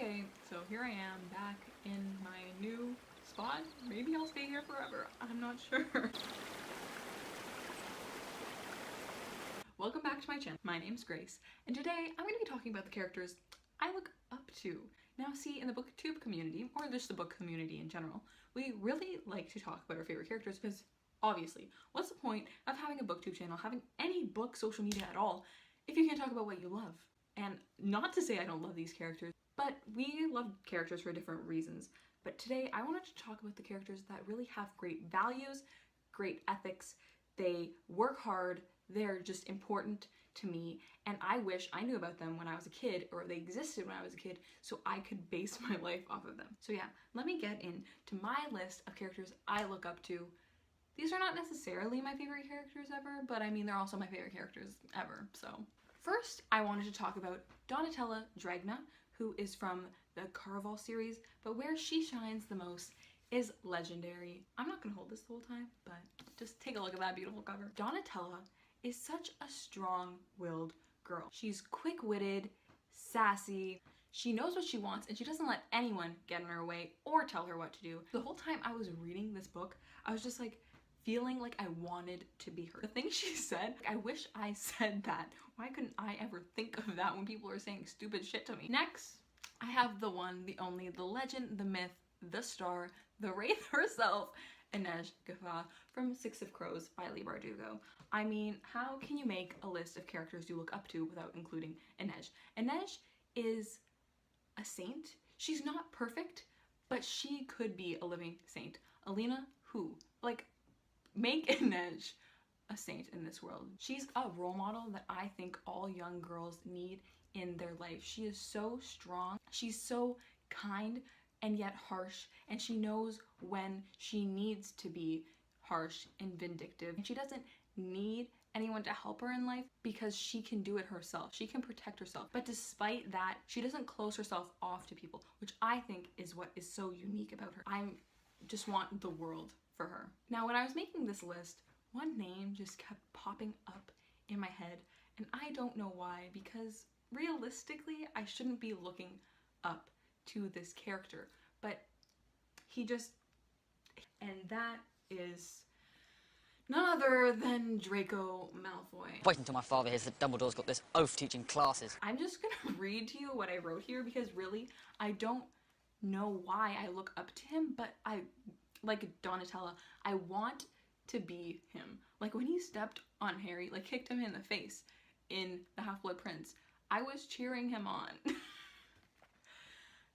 Okay, so here I am back in my new spot. Maybe I'll stay here forever. I'm not sure. Welcome back to my channel. My name's Grace, and today I'm going to be talking about the characters I look up to. Now see, in the booktube community, or just the book community in general, we really like to talk about our favorite characters because obviously, what's the point of having a booktube channel, having any book social media at all, if you can't talk about what you love? And not to say I don't love these characters, but we love characters for different reasons. But today I wanted to talk about the characters that really have great values, great ethics, they work hard, they're just important to me, and I wish I knew about them when I was a kid, or they existed when I was a kid, so I could base my life off of them. So yeah, let me get into my list of characters I look up to. These are not necessarily my favorite characters ever, but I mean they're also my favorite characters ever, so. First, I wanted to talk about Donatella Dragna, who is from the Caraval series, but where she shines the most is legendary. I'm not gonna hold this the whole time, but just take a look at that beautiful cover. Donatella is such a strong-willed girl. She's quick-witted, sassy, she knows what she wants, and she doesn't let anyone get in her way or tell her what to do. The whole time I was reading this book, I was just like, feeling like I wanted to be her. The thing she said, I wish I said that. Why couldn't I ever think of that when people are saying stupid shit to me? Next, I have the one, the only, the legend, the myth, the star, the wraith herself, Inej Gaffa from Six of Crows by Leigh Bardugo. I mean, how can you make a list of characters you look up to without including Inej? Inej is a saint. She's not perfect, but she could be a living saint. Alina, who? Like, make Inej a saint in this world. She's a role model that I think all young girls need in their life. She is so strong. She's so kind and yet harsh, and she knows when she needs to be harsh and vindictive. And she doesn't need anyone to help her in life because she can do it herself. She can protect herself. But despite that, she doesn't close herself off to people, which I think is what is so unique about her. I just want the world for her. Now, when I was making this list, one name just kept popping up in my head, and I don't know why, because realistically, I shouldn't be looking up to this character, but he just, and that is none other than Draco Malfoy. Wait until my father hears that Dumbledore's got this oath teaching classes. I'm just gonna read to you what I wrote here because really, I don't know why I look up to him, but like Donatella, I want to be him. Like when he stepped on Harry, like kicked him in the face in The Half-Blood Prince, I was cheering him on.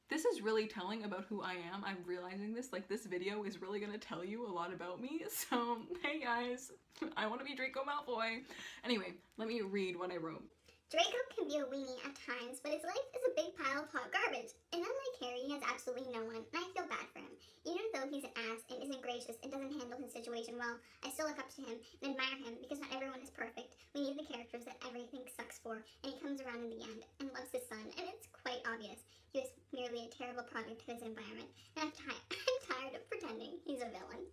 This is really telling about who I am. I'm realizing this, like this video is really gonna tell you a lot about me. So, hey guys, I wanna be Draco Malfoy. Anyway, let me read what I wrote. Draco can be a weenie at times, but his life is a big pile of hot garbage. And unlike Harry, he has absolutely no one, and I feel bad for him. Even though he's an ass and isn't gracious and doesn't handle his situation well, I still look up to him and admire him because not everyone is perfect. We need the characters that everything sucks for, and he comes around in the end and loves his son, and it's quite obvious. He was merely a terrible product of his environment, and I'm tired of pretending he's a villain.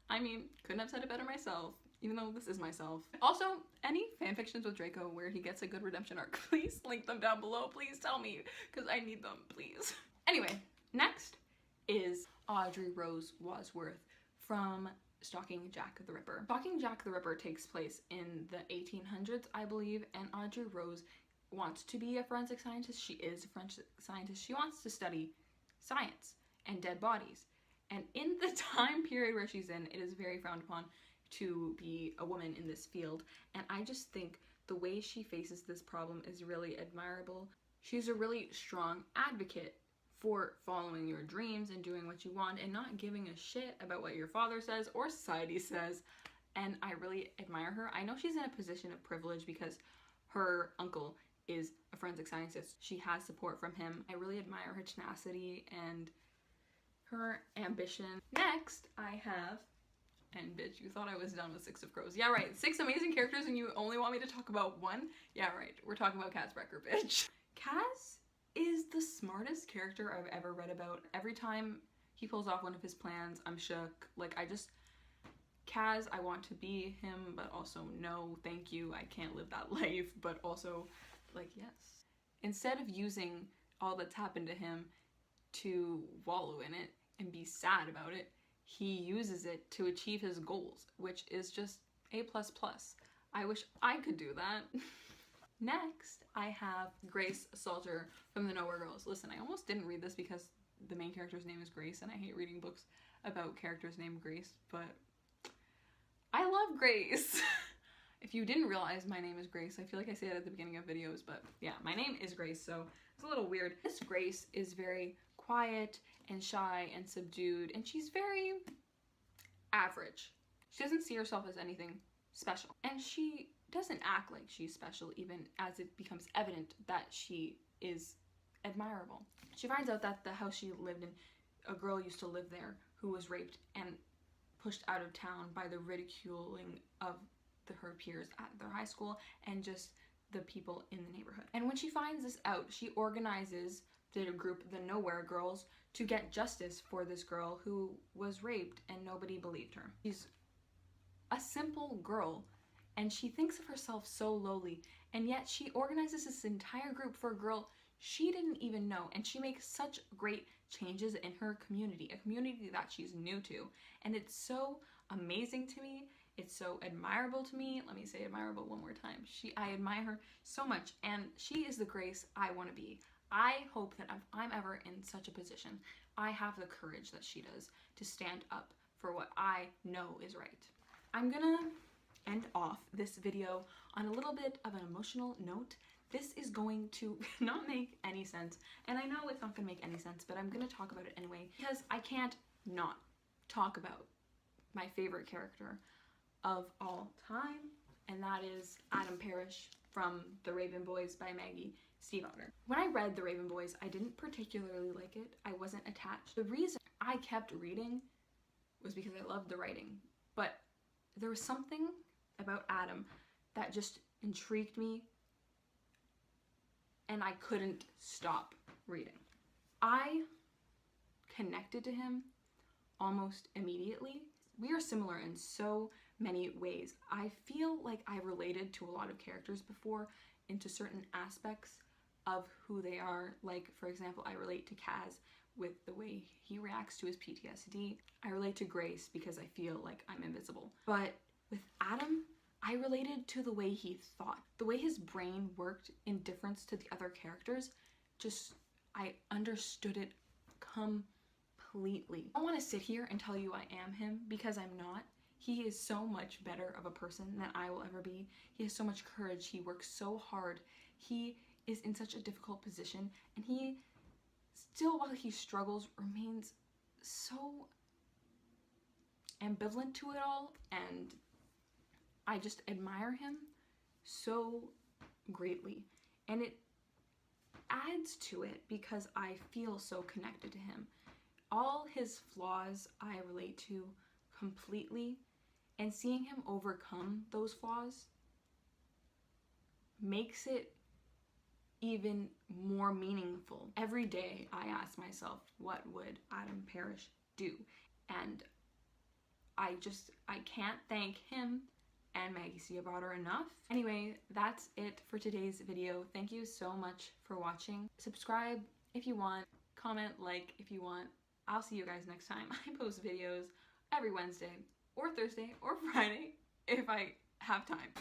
I mean, couldn't have said it better myself, even though this is myself. Also, any fanfictions with Draco where he gets a good redemption arc, please link them down below. Please tell me, because I need them, please. Anyway, next is Audrey Rose Wadsworth from Stalking Jack the Ripper. Stalking Jack the Ripper takes place in the 1800s, I believe, and Audrey Rose wants to be a forensic scientist. She is a forensic scientist. She wants to study science and dead bodies. And in the time period where she's in, it is very frowned upon to be a woman in this field, and I just think the way she faces this problem is really admirable. She's a really strong advocate for following your dreams and doing what you want and not giving a shit about what your father says or society says, and I really admire her. I know she's in a position of privilege because her uncle is a forensic scientist. She has support from him. I really admire her tenacity and her ambition. Next, I have, and bitch, you thought I was done with Six of Crows. Yeah, right. 6 amazing characters and you only want me to talk about one? Yeah, right. We're talking about Kaz Brekker, bitch. Kaz is the smartest character I've ever read about. Every time he pulls off one of his plans, I'm shook. Like, Kaz, I want to be him, but also no, thank you. I can't live that life, but also, like, yes. Instead of using all that's happened to him to wallow in it and be sad about it. He uses it to achieve his goals, which is just A++. I wish I could do that. Next, I have Grace Salter from the Nowhere Girls. Listen, I almost didn't read this because the main character's name is Grace, and I hate reading books about characters named Grace, but I love Grace. If you didn't realize my name is Grace, I feel like I say it at the beginning of videos, but yeah, my name is Grace, so it's a little weird. This Grace is very quiet and shy and subdued, and she's very average. She doesn't see herself as anything special, and she doesn't act like she's special even as it becomes evident that she is admirable. She finds out that the house she lived in, a girl used to live there who was raped and pushed out of town by the ridiculing of her peers at their high school and just the people in the neighborhood. And when she finds this out, she organizes the group, the Nowhere Girls, to get justice for this girl who was raped and nobody believed her. She's a simple girl and she thinks of herself so lowly, and yet she organizes this entire group for a girl she didn't even know, and she makes such great changes in her community, a community that she's new to, and it's so amazing to me. It's so admirable to me. Let me say admirable one more time. I admire her so much, and she is the Grace I want to be. I hope that if I'm ever in such a position, I have the courage that she does to stand up for what I know is right. I'm gonna end off this video on a little bit of an emotional note. This is going to not make any sense, and I know it's not gonna make any sense, but I'm gonna talk about it anyway because I can't not talk about my favorite character of all time, and that is Adam Parrish from The Raven Boys by Maggie Stiefvater. When I read The Raven Boys, I didn't particularly like it. I wasn't attached. The reason I kept reading was because I loved the writing, but there was something about Adam that just intrigued me, and I couldn't stop reading. I connected to him almost immediately. We are similar in so many ways. I feel like I related to a lot of characters before into certain aspects of who they are. Like, for example, I relate to Kaz with the way he reacts to his PTSD. I relate to Grace because I feel like I'm invisible. But with Adam, I related to the way he thought. The way his brain worked in difference to the other characters, I understood it completely. I don't want to sit here and tell you I am him because I'm not. He is so much better of a person than I will ever be. He has so much courage. He works so hard. He is in such a difficult position, and he still, while he struggles, remains so ambivalent to it all, and I just admire him so greatly. And it adds to it because I feel so connected to him. All his flaws I relate to completely, and seeing him overcome those flaws makes it even more meaningful. Every day I ask myself, what would Adam Parrish do? And I can't thank him and Maggie Stiefvater enough. Anyway, that's it for today's video. Thank you so much for watching. Subscribe if you want, comment, like if you want. I'll see you guys next time. I post videos every Wednesday or Thursday or Friday if I have time.